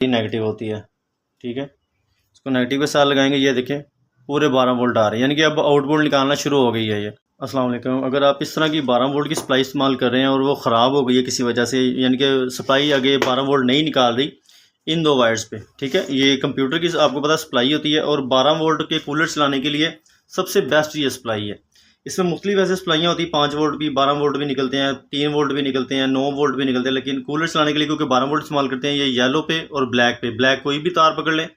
Negative होती है, ठीक है। इसको नेगेटिव के साथ लगाएंगे, ये देखें पूरे 12 वोल्ट आ रहे हैं, यानी कि अब आउटपुट निकालना शुरू हो गई है ये। अस्सलाम वालेकुम। अगर आप इस तरह की 12 वोल्ट की सप्लाई इस्तेमाल कर रहे हैं और वो ख़राब हो गई है किसी वजह से, यानी कि सप्लाई आगे 12 वोल्ट नहीं निकाल रही इन दो वायर्स पे, ठीक है। ये कंप्यूटर की आपको पता सप्लाई होती है, और 12 वोल्ट के कूलर चलाने के लिए सबसे बेस्ट ये सप्लाई है। इसमें मुख्तलिफ ऐसे सप्लाइयाँ होती हैं, 5 वोल्ट भी, 12 वोल्ट भी निकलते हैं, 3 वोल्ट भी निकलते हैं, 9 वोल्ट भी निकलते हैं। लेकिन कूलर चलाने के लिए क्योंकि 12 वोल्ट इस्तेमाल करते हैं, ये येलो पे और ब्लैक पे, ब्लैक कोई भी तार पकड़ लें,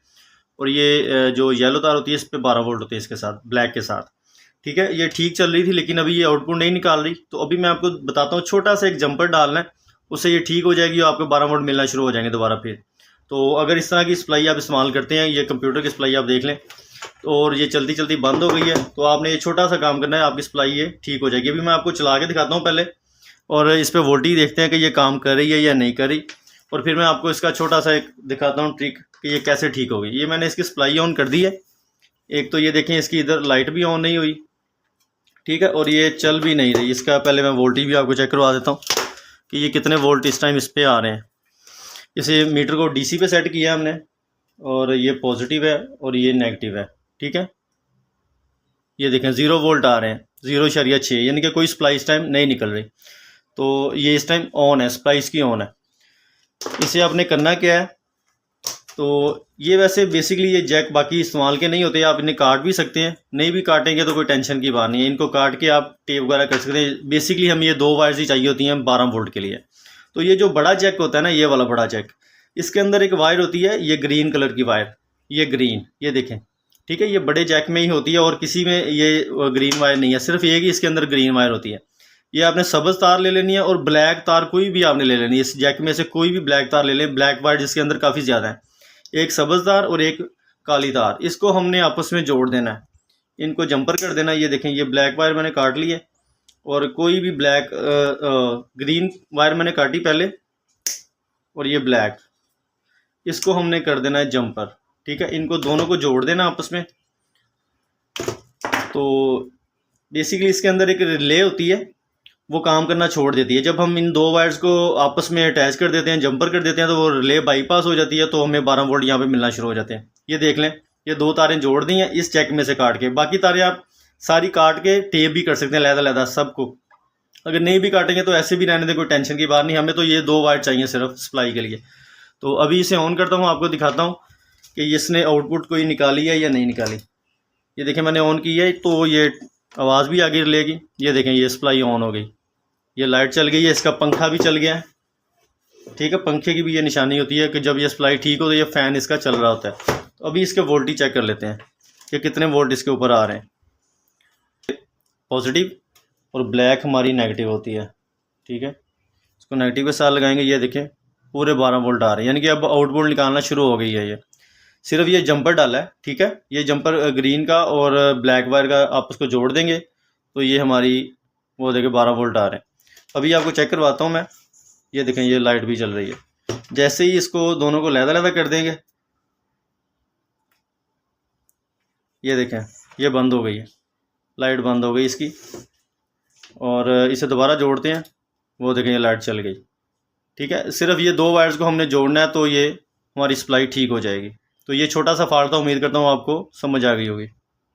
और ये जो येलो तार होती है इस पर 12 वोल्ट होती है इसके साथ, ब्लैक के साथ, ठीक है। ये ठीक चल रही थी, लेकिन अभी ये आउटपुट नहीं निकाल रही। तो अभी मैं आपको बताता हूँ, छोटा सा एक जंपर डालना है, उससे ये ठीक हो जाएगी और आपको 12 वोल्ट मिलना शुरू हो जाएंगे दोबारा फिर। तो अगर इस तरह की सप्लाई आप इस्तेमाल करते हैं, ये कंप्यूटर की सप्लाई आप देख लें, और ये चलती चलती बंद हो गई है, तो आपने ये छोटा सा काम करना है, आपकी सप्लाई ये ठीक हो जाएगी। अभी मैं आपको चला के दिखाता हूँ पहले, और इस पर वोल्टेज देखते हैं कि ये काम कर रही है या नहीं कर रही, और फिर मैं आपको इसका छोटा सा एक दिखाता हूँ ट्रिक कि ये कैसे ठीक होगी। ये मैंने इसकी सप्लाई ऑन कर दी है, एक तो ये देखें इसकी इधर लाइट भी ऑन नहीं हुई, ठीक है, और ये चल भी नहीं रही। इसका पहले मैं वोल्टेज भी आपको चेक करवा देता हूँ कि ये कितने वोल्ट इस टाइम इस पर आ रहे हैं। इसे मीटर को डीसी पे सेट किया हमने, और ये पॉजिटिव है और ये नेगेटिव है, ठीक है। ये देखें 0 वोल्ट आ रहे हैं, 0.6, यानी कि कोई सप्लाई इस टाइम नहीं निकल रही। तो ये इस टाइम ऑन है, सप्लाई इसकी ऑन है। इसे आपने करना क्या है, तो ये वैसे बेसिकली ये जैक बाकी इस्तेमाल के नहीं होते, आप इन्हें काट भी सकते हैं, नहीं भी काटेंगे तो कोई टेंशन की बात नहीं है, इनको काट के आप टेप वगैरह कर सकते हैं। बेसिकली हमें ये 2 वायर्स ही चाहिए होती हैं 12 वोल्ट के लिए। तो ये जो बड़ा जैक होता है ना, ये वाला बड़ा जैक, इसके अंदर एक वायर होती है, ये ग्रीन कलर की वायर, ये ग्रीन, ये देखें, ठीक है। ये बड़े जैक में ही होती है, और किसी में ये ग्रीन वायर नहीं है, सिर्फ ये कि इसके अंदर ग्रीन वायर होती है। ये आपने सब्ज़ तार ले लेनी है, और ब्लैक तार कोई भी आपने ले लेनी है। इस जैक में से कोई भी ब्लैक तार ले लें, ब्लैक वायर जिसके अंदर काफ़ी ज़्यादा है, एक सब्ज़ तार और एक काली तार, इसको हमने आपस में जोड़ देना है, इनको जंपर कर देना है। ये देखें, ये ब्लैक वायर मैंने काट ली है, और कोई भी ब्लैक ग्रीन वायर मैंने काटी पहले, और ये ब्लैक, इसको हमने कर देना है जंपर, ठीक है। इनको दोनों को जोड़ देना आपस में। तो बेसिकली इसके अंदर एक रिले होती है, वो काम करना छोड़ देती है। जब हम इन 2 वायर्स को आपस में अटैच कर देते हैं, जंपर कर देते हैं, तो वो रिले बाईपास हो जाती है, तो हमें 12 वोल्ट यहाँ पे मिलना शुरू हो जाते हैं। ये देख लें, ये 2 तारें जोड़ दी हैं इस जैक में से काट के, बाकी तारें आप सारी काट के टेप भी कर सकते हैं लहदा सबको। अगर नहीं भी काटेंगे तो ऐसे भी रहने दें, कोई टेंशन की बात नहीं, हमें तो ये 2 वायर चाहिए सिर्फ सप्लाई के लिए। तो अभी इसे ऑन करता हूँ, आपको दिखाता हूँ कि इसने आउटपुट कोई निकाली है या नहीं निकाली। ये देखें मैंने ऑन की है, तो ये आवाज़ भी आगे लेगी। ये देखें, ये सप्लाई ऑन हो गई, ये लाइट चल गई है, इसका पंखा भी चल गया है, ठीक है। पंखे की भी ये निशानी होती है कि जब ये सप्लाई ठीक हो तो ये फ़ैन इसका चल रहा होता है। तो अभी इसके वोल्टेज चेक कर लेते हैं कि कितने वोल्ट इसके ऊपर आ रहे हैं। पॉजिटिव और ब्लैक हमारी नेगेटिव होती है, ठीक है। इसको नेगेटिव के साथ लगाएंगे, ये देखें पूरे 12 वोल्ट आ रहे हैं, यानी कि अब आउटपुट निकालना शुरू हो गई है। ये सिर्फ ये जंपर डाला है, ठीक है। ये जंपर ग्रीन का और ब्लैक वायर का आप उसको जोड़ देंगे, तो ये हमारी वो देखें 12 वोल्ट आ रहे हैं। अभी आपको चेक करवाता हूँ मैं, ये देखें ये लाइट भी चल रही है। जैसे ही इसको दोनों को लहदा कर देंगे, ये देखें ये बंद हो गई है, लाइट बंद हो गई इसकी, और इसे दोबारा जोड़ते हैं, वो देखें ये लाइट चल गई, ठीक है। सिर्फ ये 2 वायर्स को हमने जोड़ना है, तो ये हमारी सप्लाई ठीक हो जाएगी। तो ये छोटा सा फॉल्ट था, उम्मीद करता हूँ आपको समझ आ गई होगी।